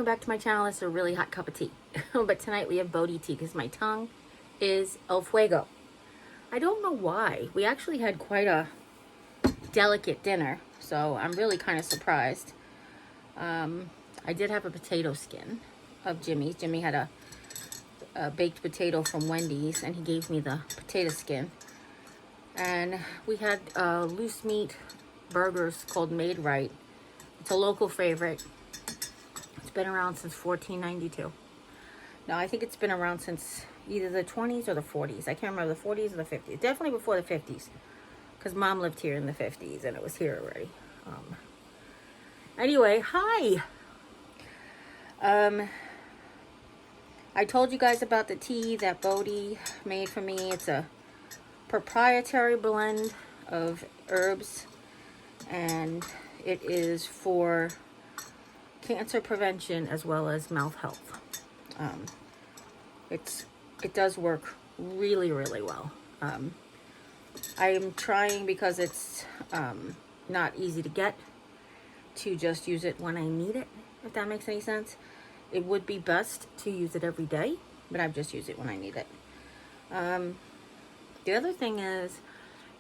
welcome back to my channel. It's a really hot cup of tea. But tonight we have Bodhi Tea because my tongue is el fuego. I don't know why. We actually had quite a delicate dinner, so I'm really kind of surprised. I did have a potato skin of Jimmy's. Jimmy had a baked potato from Wendy's, and he gave me the potato skin. And we had loose meat burgers called Made Right. It's a local favorite. It's been around since 1492. No, I think it's been around since either the 20s or the 40s. I can't remember, the 40s or the 50s. Definitely before the 50s, because Mom lived here in the 50s and it was here already. Anyway, hi. I told you guys about the tea that Bodhi made for me. It's a proprietary blend of herbs, and it is for cancer prevention as well as mouth health. It does work really, really well. I am trying, because it's not easy to get, to just use it when I need it, if that makes any sense. It would be best to use it every day, but I've just used it when I need it. The other thing is,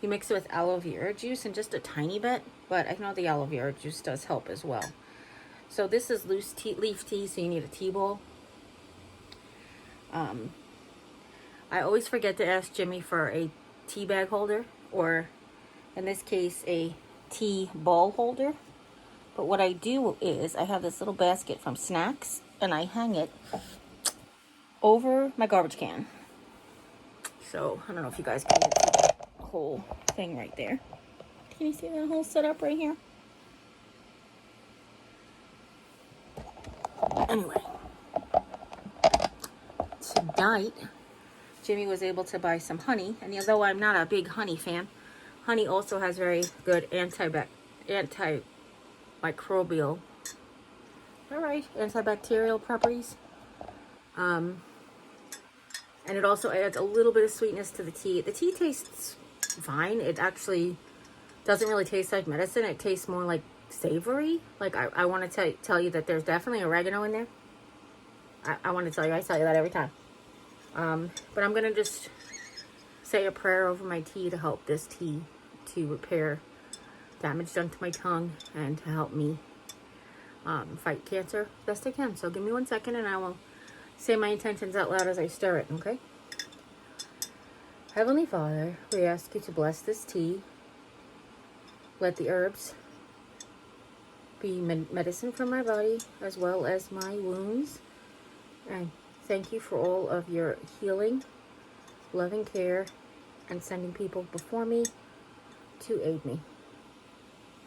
you mix it with aloe vera juice and just a tiny bit, but I know the aloe vera juice does help as well. So this is loose tea, leaf tea, so you need a tea bowl. I always forget to ask Jimmy for a tea bag holder, or in this case, a tea ball holder. But what I do is, I have this little basket from Snacks, and I hang it over my garbage can. So, I don't know if you guys can see that whole thing right there. Can you see that whole setup right here? Anyway, tonight, Jimmy was able to buy some honey, and although I'm not a big honey fan, honey also has very good antimicrobial, antibacterial properties. And it also adds a little bit of sweetness to the tea. The tea tastes fine. It actually doesn't really taste like medicine. It tastes more like savory. Like, I want to tell you that there's definitely oregano in there. I want to tell you, I tell you that every time. But I'm going to just say a prayer over my tea to help this tea to repair damage done to my tongue and to help me fight cancer best I can. So give me 1 second and I will say my intentions out loud as I stir it, okay? Heavenly Father, we ask you to bless this tea. Let the herbs be medicine for my body as well as my wounds. And thank you for all of your healing, loving care, and sending people before me to aid me.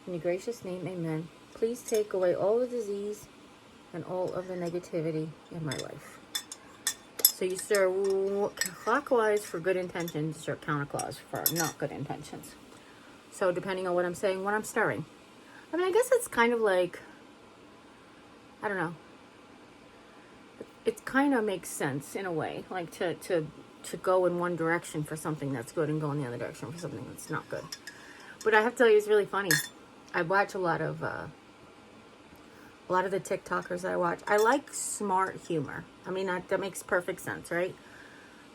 In your gracious name, amen. Please take away all the disease and all of the negativity in my life. So you stir clockwise for good intentions, stir counterclockwise for not good intentions. So depending on what I'm saying, what I'm stirring. I mean, I guess it's kind of like, I don't know. It kind of makes sense in a way, like to go in one direction for something that's good and go in the other direction for something that's not good. But I have to tell you, it's really funny. I watch a lot of the TikTokers I watch. I like smart humor. I mean, that makes perfect sense, right?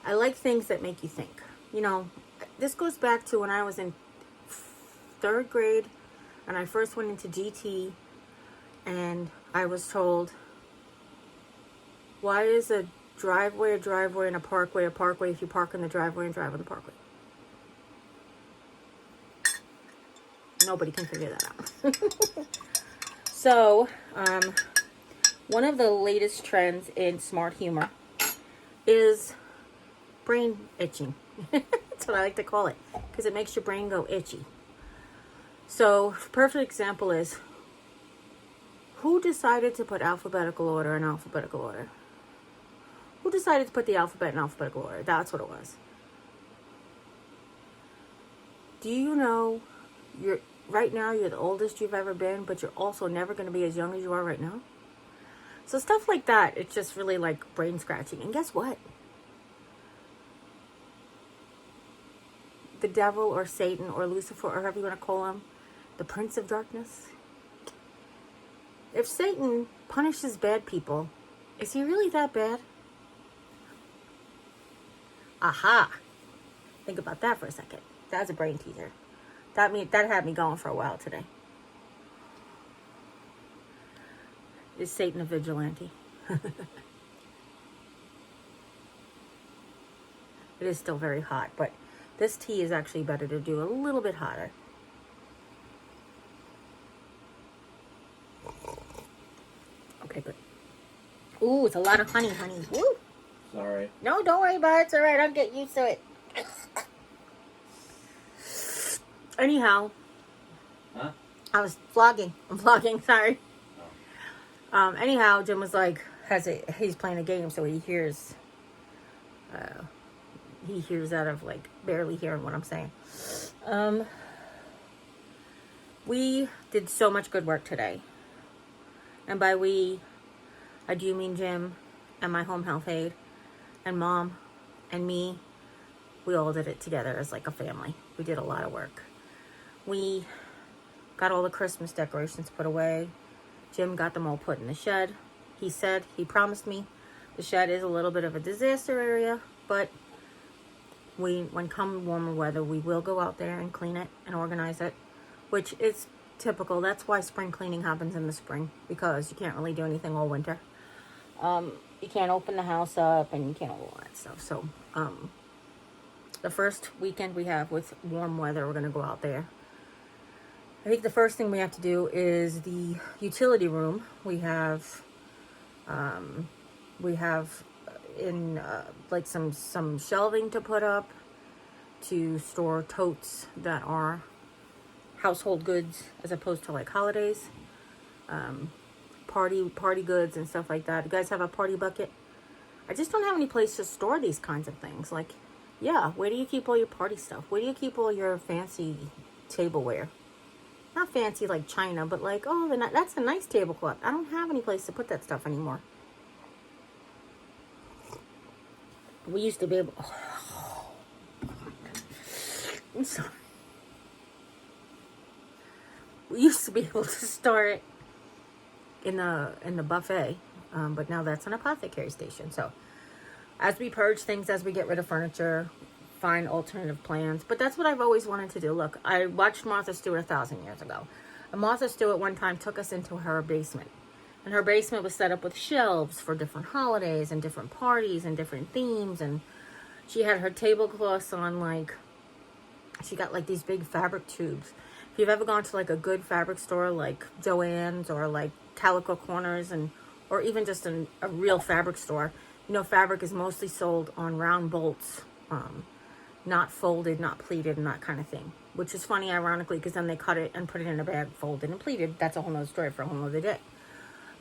I like things that make you think. You know, this goes back to when I was in 3rd grade and I first went into GT, and I was told, why is a driveway and a parkway if you park in the driveway and drive on the parkway? Nobody can figure that out. So, one of the latest trends in smart humor is brain itching. That's what I like to call it, because it makes your brain go itchy. So, perfect example is, who decided to put alphabetical order in alphabetical order? Who decided to put the alphabet in alphabetical order? That's what it was. Do you know right now you're the oldest you've ever been, but you're also never going to be as young as you are right now? So stuff like that, it's just really like brain scratching. And guess what? The devil or Satan or Lucifer or however you want to call him, the Prince of Darkness. If Satan punishes bad people, is he really that bad? Aha! Think about that for a second. That's a brain teaser. That had me going for a while today. Is Satan a vigilante? It is still very hot, but this tea is actually better to do a little bit hotter. Okay, good. Ooh, it's a lot of honey. Woo! Sorry. No, don't worry about it. It's all right. I'll get used to it. Anyhow. Huh? I was vlogging. I'm vlogging, sorry. Oh. Anyhow, Jim was like, he's playing a game, so he hears out of like barely hearing what I'm saying. We did so much good work today. And by we, I do mean Jim and my home health aide and Mom and me. We all did it together as like a family. We did a lot of work. We got all the Christmas decorations put away. Jim got them all put in the shed. He promised me the shed is a little bit of a disaster area, but when come warmer weather, we will go out there and clean it and organize it, which is typical. That's why spring cleaning happens in the spring, because you can't really do anything all winter. You can't open the house up and you can't all that stuff. So, the first weekend we have with warm weather, we're going to go out there. I think the first thing we have to do is the utility room. We have in like some shelving to put up to store totes that are household goods as opposed to like holidays, party goods and stuff like that. You guys have a party bucket? I just don't have any place to store these kinds of things. Like, yeah, where do you keep all your party stuff? Where do you keep all your fancy tableware? Not fancy like china, but like, oh, that's a nice tablecloth. I don't have any place to put that stuff anymore. We used to be able... Oh, I'm sorry. We used to be able to store it in the buffet, but now that's an apothecary station. So as we purge things, as we get rid of furniture, find alternative plans. But that's what I've always wanted to do. Look, I watched Martha Stewart 1,000 years ago. And Martha Stewart one time took us into her basement. And her basement was set up with shelves for different holidays and different parties and different themes. And she had her tablecloths on, like, she got like these big fabric tubes. If you've ever gone to like a good fabric store like Joann's or like Calico Corners, or even just a real fabric store, you know, fabric is mostly sold on round bolts, not folded, not pleated, and that kind of thing. Which is funny, ironically, because then they cut it and put it in a bag, folded and pleated. That's a whole nother story for a whole nother day.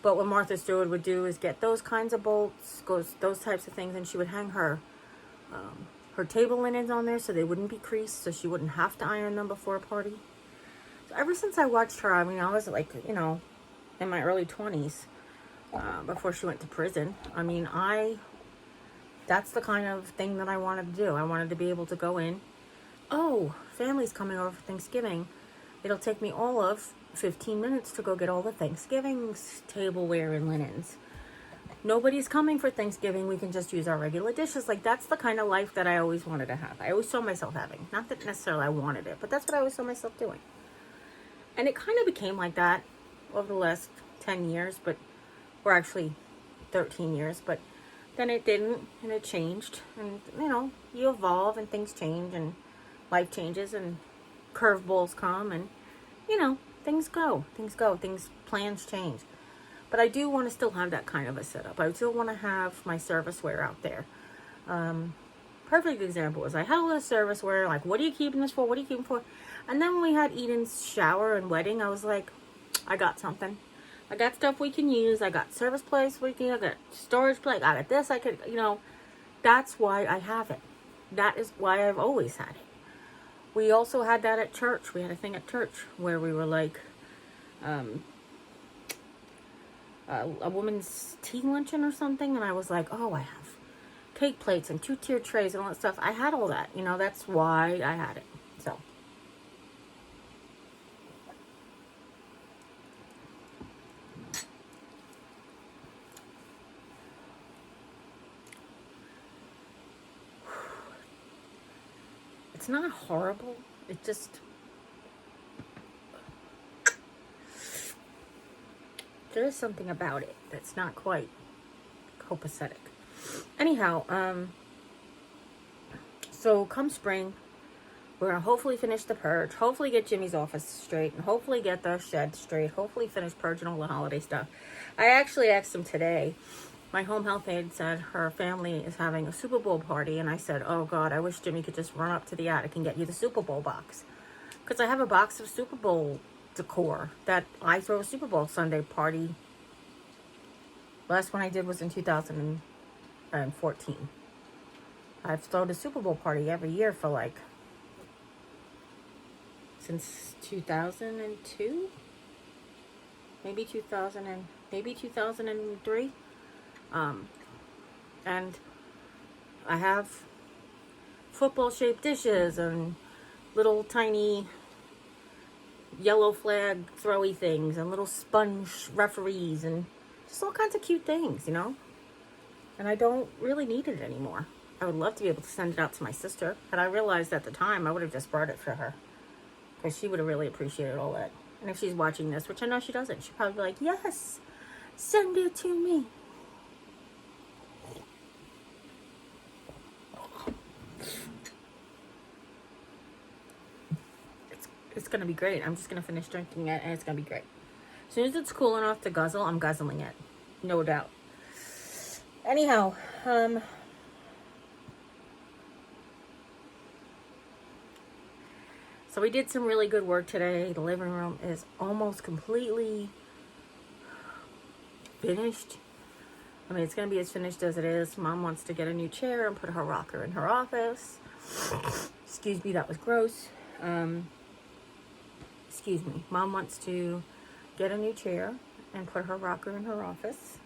But what Martha Stewart would do is get those kinds of bolts, those types of things, and she would hang her table linens on there so they wouldn't be creased, so she wouldn't have to iron them before a party. So ever since I watched her, I mean, I was like, you know, in my early 20s, before she went to prison. I mean, that's the kind of thing that I wanted to do. I wanted to be able to go in. Oh, family's coming over for Thanksgiving. It'll take me all of 15 minutes to go get all the Thanksgiving tableware and linens. Nobody's coming for Thanksgiving. We can just use our regular dishes. Like, that's the kind of life that I always wanted to have. I always saw myself having. Not that necessarily I wanted it, but that's what I always saw myself doing. And it kind of became like that over the last 10 years, or actually 13 years, but then it didn't, and it changed. And, you know, you evolve and things change and life changes and curveballs come and, you know, plans change. But I do want to still have that kind of a setup. I still want to have my serviceware out there. Perfect example is I had a lot of serviceware. Like, what are you keeping this for? What are you keeping for? And then when we had Eden's shower and wedding, I was like, I got something. I got stuff we can use. I got service place we can use. I got storage place. I got this. I could, you know, that's why I have it. That is why I've always had it. We also had that at church. We had a thing at church where we were like, a woman's tea luncheon or something, and I was like, oh, I have cake plates and 2-tier trays and all that stuff. I had all that, you know, that's why I had it. So it's not horrible. It just, there is something about it that's not quite copacetic. Anyhow, so come spring, we're gonna hopefully finish the purge, hopefully get Jimmy's office straight, and hopefully get the shed straight, hopefully finish purging all the holiday stuff. I actually asked him today. My home health aide said her family is having a Super Bowl party, and I said, oh God, I wish Jimmy could just run up to the attic and get you the Super Bowl box. Because I have a box of Super Bowl decor that I throw a Super Bowl Sunday party. Last one I did was in 2014. I've thrown a Super Bowl party every year for like, since 2002? Maybe 2003. And I have football-shaped dishes and little tiny yellow flag throwy things and little sponge referees and just all kinds of cute things, you know? And I don't really need it anymore. I would love to be able to send it out to my sister. And I realized at the time I would have just brought it for her, because she would have really appreciated all that. And if she's watching this, which I know she doesn't, she'd probably be like, yes, send it to me. It's going to be great. I'm just going to finish drinking it, and it's going to be great. As soon as it's cool enough to guzzle, I'm guzzling it. No doubt. Anyhow, so we did some really good work today. The living room is almost completely finished. I mean, it's going to be as finished as it is. Mom wants to get a new chair and put her rocker in her office. Excuse me, that was gross. Excuse me. Mom wants to get a new chair and put her rocker in her office.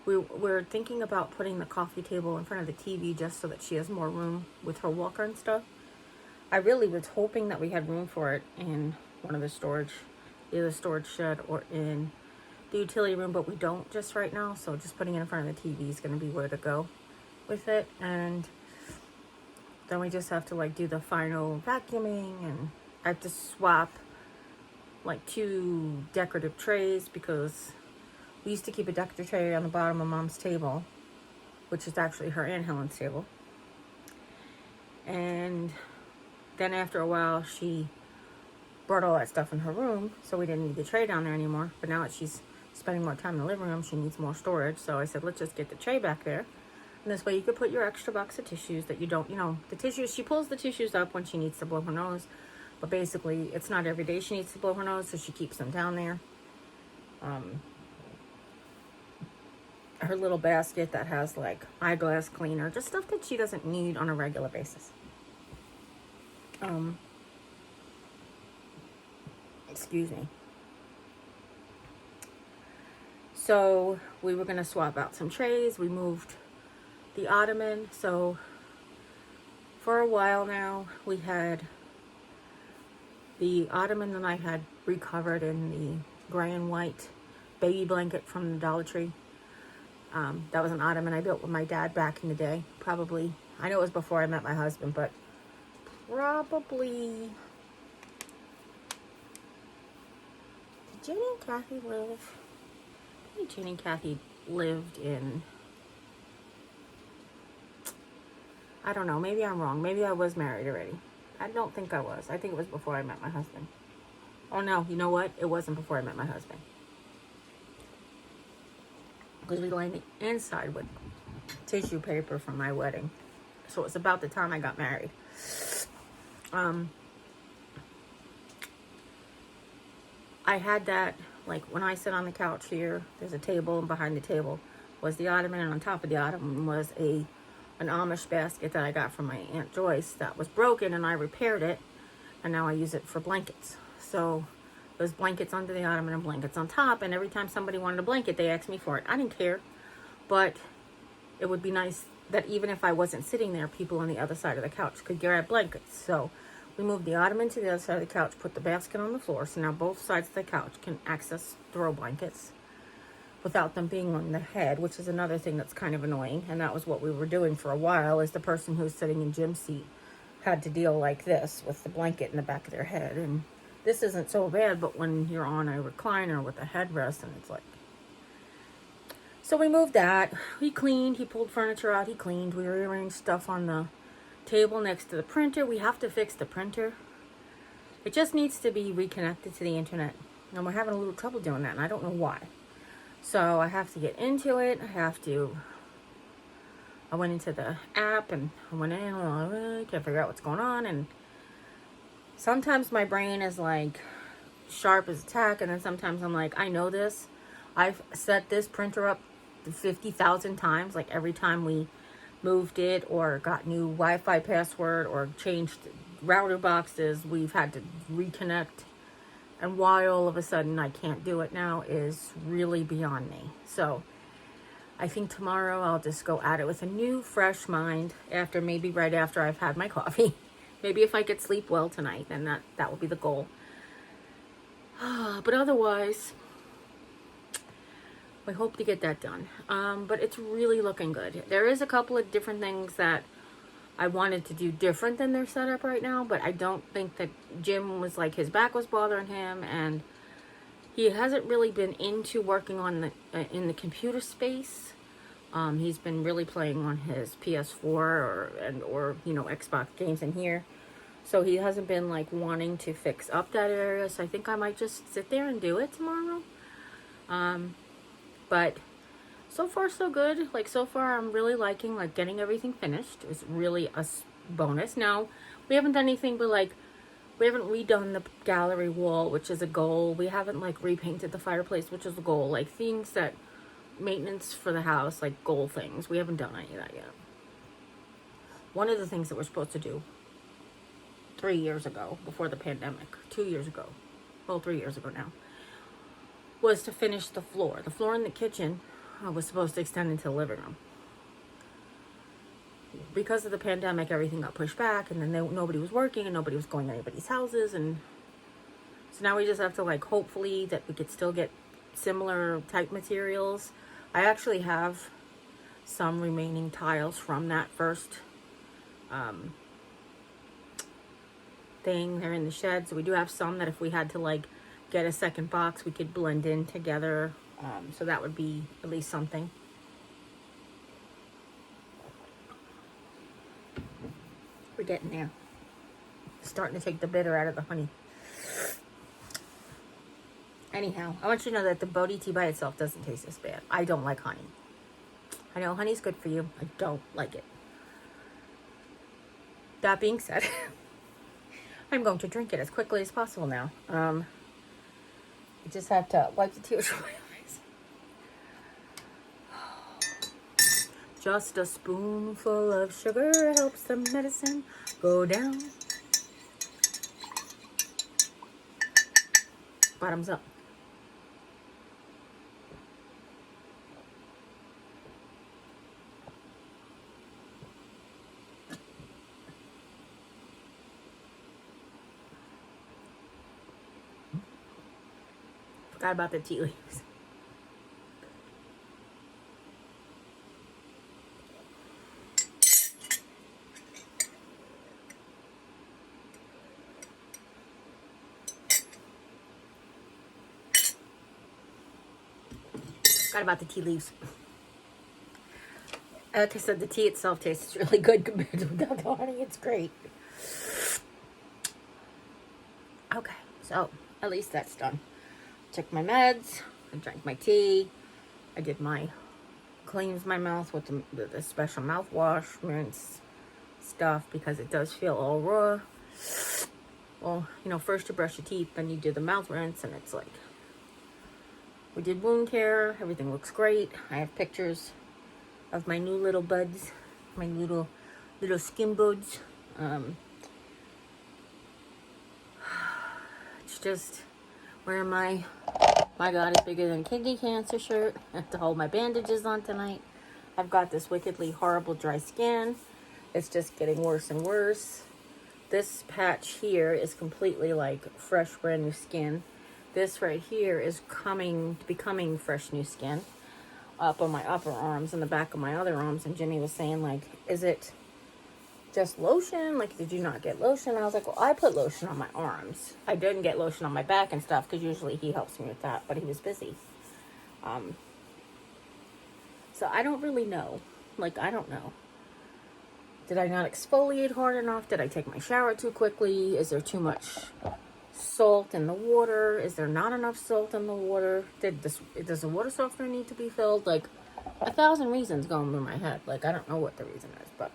We're thinking about putting the coffee table in front of the TV just so that she has more room with her walker and stuff. I really was hoping that we had room for it in one of the storage, either the storage shed or in the utility room, but we don't just right now. So just putting it in front of the TV is going to be where to go with it. And then we just have to like do the final vacuuming, and I have to swap like 2 decorative trays, because we used to keep a decorative tray on the bottom of Mom's table, which is actually her and Helen's table. And then after a while, she brought all that stuff in her room, so we didn't need the tray down there anymore. But now that she's spending more time in the living room, she needs more storage. So I said, let's just get the tray back there. And this way you could put your extra box of tissues that you don't, the tissues, she pulls the tissues up when she needs to blow her nose. But basically, it's not every day she needs to blow her nose, so she keeps them down there. Her little basket that has like eyeglass cleaner, just stuff that she doesn't need on a regular basis. Excuse me. So we were going to swap out some trays. We moved the ottoman. So for a while now, we had the ottoman that I had recovered in the gray and white baby blanket from the Dollar Tree. That was an ottoman I built with my dad back in the day. Probably, I know it was before I met my husband, but probably... Did Jenny and Kathy live? I think Jenny and Kathy lived in... I don't know, maybe I'm wrong. Maybe I was married already. I don't think I was. I think it was before I met my husband. Oh no, you know what? It wasn't before I met my husband. Because we lined the inside with tissue paper from my wedding. So it was about the time I got married. I had that, like when I sit on the couch here, there's a table, and behind the table was the ottoman, and on top of the ottoman was an Amish basket that I got from my Aunt Joyce that was broken, and I repaired it, and now I use it for blankets. So there's blankets under the ottoman and blankets on top, and every time somebody wanted a blanket, they asked me for it. I didn't care, but it would be nice that even if I wasn't sitting there, people on the other side of the couch could grab blankets. So we moved the ottoman to the other side of the couch, put the basket on the floor, so now both sides of the couch can access throw blankets. without them being on the head, which is another thing that's kind of annoying. And that was what we were doing for a while, is the person who's sitting in Jim's seat had to deal like this with the blanket in the back of their head. And this isn't so bad, but when you're on a recliner with a headrest, and it's like... So we moved that. He cleaned. He pulled furniture out. He cleaned. We rearranged stuff on the table next to the printer. We have to fix the printer. It just needs to be reconnected to the internet. And we're having a little trouble doing that, and I don't know why. So I have to get into it. I went into the app, and I went in, and I can't figure out what's going on. And sometimes my brain is like sharp as a tack, and then sometimes I'm like, I know this. I've set this printer up 50,000 times. Like every time we moved it or got new Wi-Fi password or changed router boxes, we've had to reconnect. And why all of a sudden I can't do it now is really beyond me. So I think tomorrow I'll just go at it with a new, fresh mind, right after I've had my coffee. Maybe if I could sleep well tonight, then that will be the goal. But otherwise, we hope to get that done. But it's really looking good. There is a couple of different things that I wanted to do different than their setup right now, but I don't think that Jim was like, his back was bothering him, and he hasn't really been into working on in the computer space. He's been really playing on his PS4 or Xbox games in here. So he hasn't been like wanting to fix up that area. So I think I might just sit there and do it tomorrow. But so far so good. Like so far I'm really liking like getting everything finished. It's really a bonus. Now we haven't done anything but like we haven't redone the gallery wall, which is a goal. We haven't like repainted the fireplace, which is a goal. Like things that maintenance for the house, like goal things. We haven't done any of that yet. One of the things that we're supposed to do 3 years ago, before the pandemic, 2 years ago, well, 3 years ago now, was to finish the floor. The floor in the kitchen was supposed to extend into the living room. Because of the pandemic, everything got pushed back, and then nobody was working, and nobody was going to anybody's houses, and so now we just have to like hopefully that we could still get similar type materials. I actually have some remaining tiles from that first thing. They're in the shed, so we do have some that if we had to like get a second box, we could blend in together. So that would be at least something. We're getting there. Starting to take the bitter out of the honey. Anyhow, I want you to know that the Bodhi Tea by itself doesn't taste this bad. I don't like honey. I know honey's good for you. I don't like it. That being said, I'm going to drink it as quickly as possible now. I just have to wipe the tears from my eyes. Just a spoonful of sugar helps the medicine go down. Bottoms up. Forgot about the tea leaves. Forgot about the tea leaves. Like I said, the tea itself tastes really good compared to without the honey. It's great. Okay, so at least that's done. Took my meds, I drank my tea, I did my, cleans my mouth with the special mouthwash, rinse stuff, because it does feel all raw. Well, first you brush your teeth, then you do the mouth rinse, and it's like, we did wound care, everything looks great. I have pictures of my new little buds, my little skin buds. It's just wearing my God is bigger than kidney cancer shirt. I have to hold my bandages on tonight. I've got this wickedly horrible dry skin. It's just getting worse and worse. This patch here is completely like fresh, brand new skin. This right here is becoming fresh new skin. up on my upper arms and the back of my other arms. And Jimmy was saying, like, is it just lotion? Like, did you not get lotion? I was like, well, I put lotion on my arms. I didn't get lotion on my back and stuff because usually he helps me with that, but he was busy. So I don't really know. Like, I don't know. Did I not exfoliate hard enough? Did I take my shower too quickly? Is there too much salt in the water? Is there not enough salt in the water? Does the water softener need to be filled? Like, 1,000 reasons going through my head. Like, I don't know what the reason is, but...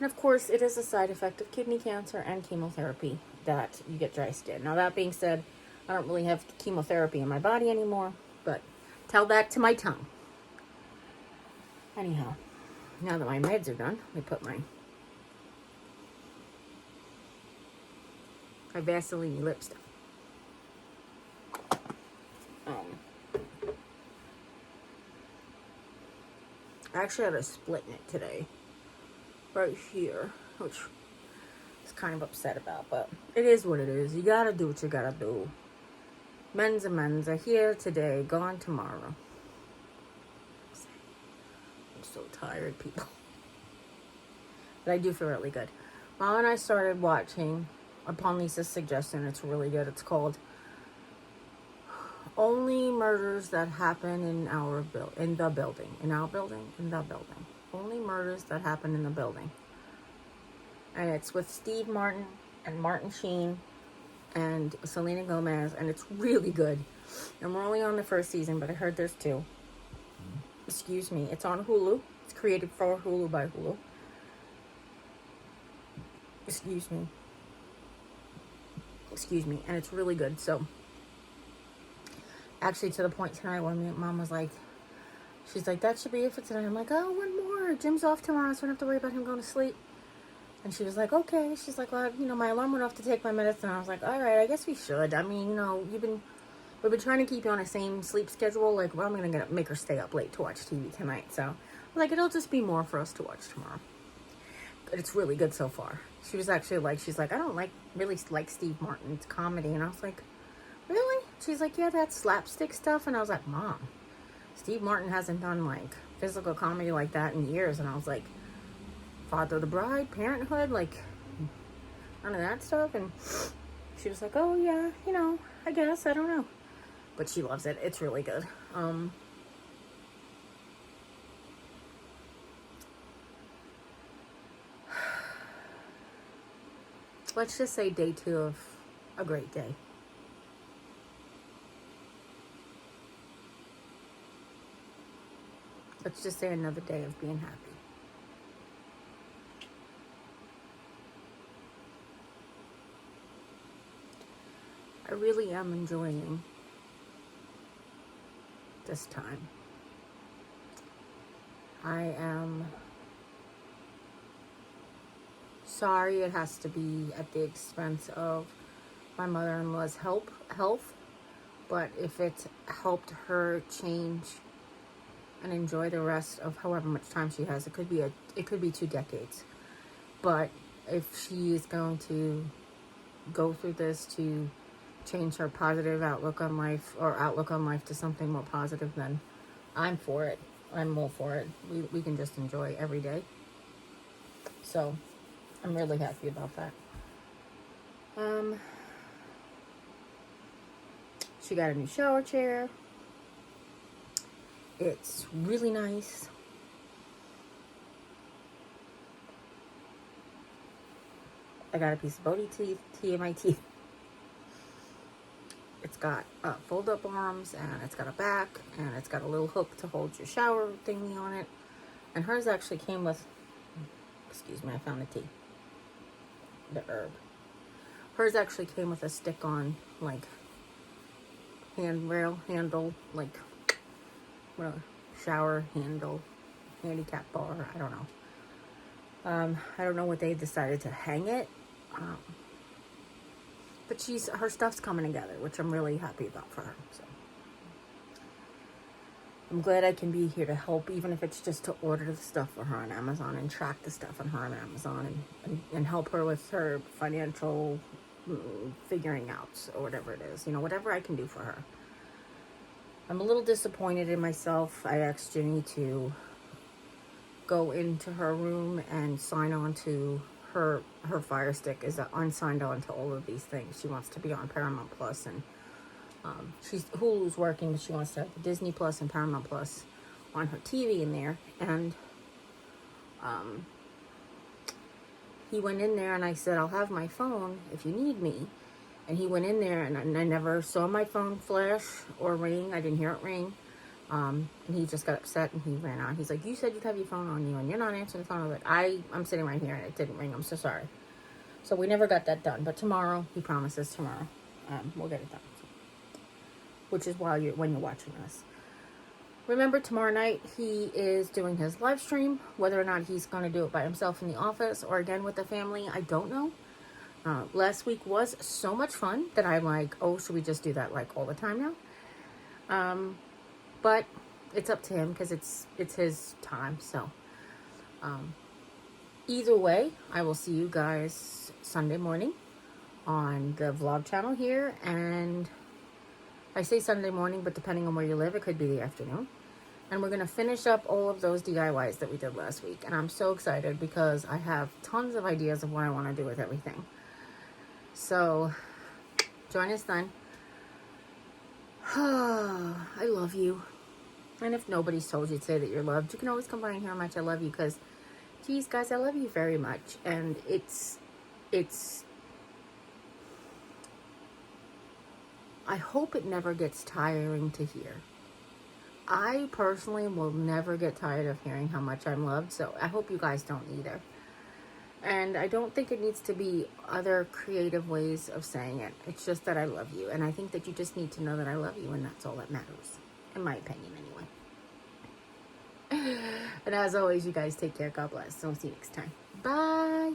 And of course, it is a side effect of kidney cancer and chemotherapy that you get dry skin. Now, that being said, I don't really have chemotherapy in my body anymore, but tell that to my tongue. Anyhow, now that my meds are done, I put my Vaseline lipstick. I actually had a split in it today. Right here, which I was kind of upset about, but it is what it is. You gotta do what you gotta do. Men's and men's are here today, gone tomorrow. I'm so tired, people. But I do feel really good. Mom and I started watching, upon Lisa's suggestion, it's really good. It's called Only Murders That Happen in the Building. Only Murders That Happen in the Building. And it's with Steve Martin and Martin Sheen and Selena Gomez, and it's really good. And we're only on the first season, but I heard there's 2. Excuse me. It's on Hulu. It's created for Hulu by Hulu. Excuse me. And it's really good. So, actually, to the point tonight when Mom was like, she's like, that should be it for tonight. I'm like, oh, one more. Jim's off tomorrow, so I don't have to worry about him going to sleep. And she was like, okay. She's like, well, my alarm went off to take my medicine. I was like, all right, I guess we should. I mean, we've been trying to keep you on the same sleep schedule. Like, well, I'm going to make her stay up late to watch TV tonight. So, like, it'll just be more for us to watch tomorrow. But it's really good so far. She was actually like, she's like, I don't really like Steve Martin's comedy. And I was like, really? She's like, yeah, that's slapstick stuff. And I was like, Mom, Steve Martin hasn't done, like, physical comedy like that in years. And I was like, Father of the Bride, Parenthood, like, none of that stuff. And she was like, oh, yeah, I guess, I don't know. But she loves it. It's really good. Let's just say day 2 of a great day. Let's just say another day of being happy. I really am enjoying this time. I am sorry it has to be at the expense of my mother-in-law's health, but if it helped her change and enjoy the rest of however much time she has, it could be 2 decades. But if she is going to go through this to change her positive outlook on life to something more positive, then I'm for it. I'm all for it. We can just enjoy every day. So I'm really happy about that. She got a new shower chair. It's really nice. I got a piece of Bodhi Tea in my teeth. It's got fold-up arms, and it's got a back, and it's got a little hook to hold your shower thingy on it. And hers actually came with, excuse me, I found the tea. The herb. Hers actually came with a stick-on, like, handle, like, shower handle, handicap bar, I don't know. I don't know what they decided to hang it. But her stuff's coming together, which I'm really happy about for her. So I'm glad I can be here to help, even if it's just to order the stuff for her on Amazon and track the stuff on her on Amazon and help her with her financial figuring out or whatever it is. Whatever I can do for her. I'm a little disappointed in myself. I asked Ginny to go into her room and sign on to her Fire Stick is unsigned on to all of these things. She wants to be on Paramount Plus, and she's Hulu's working, but she wants to have the Disney Plus and Paramount Plus on her TV in there. And he went in there, and I said, I'll have my phone if you need me. And he went in there, and I never saw my phone flash or ring. I didn't hear it ring. And he just got upset, and he ran out. He's like, you said you'd have your phone on you, and you're not answering the phone. I was like, I'm sitting right here, and it didn't ring. I'm so sorry. So we never got that done. But tomorrow, he promises tomorrow, we'll get it done. Which is when you're watching us. Remember, tomorrow night, he is doing his live stream. Whether or not he's going to do it by himself in the office or again with the family, I don't know. Last week was so much fun that I'm like, oh, should we just do that like all the time now? But it's up to him because it's his time. So either way, I will see you guys Sunday morning on the vlog channel here. And I say Sunday morning, but depending on where you live, it could be the afternoon. And we're going to finish up all of those DIYs that we did last week. And I'm so excited because I have tons of ideas of what I want to do with everything. So, join us then. I love you. And if nobody's told you today that you're loved, you can always come by and hear how much I love you. Because, geez, guys, I love you very much. And it's... I hope it never gets tiring to hear. I personally will never get tired of hearing how much I'm loved. So, I hope you guys don't either. And I don't think it needs to be other creative ways of saying it. It's just that I love you. And I think that you just need to know that I love you. And that's all that matters. In my opinion, anyway. And as always, you guys take care. God bless. And I'll see you next time. Bye.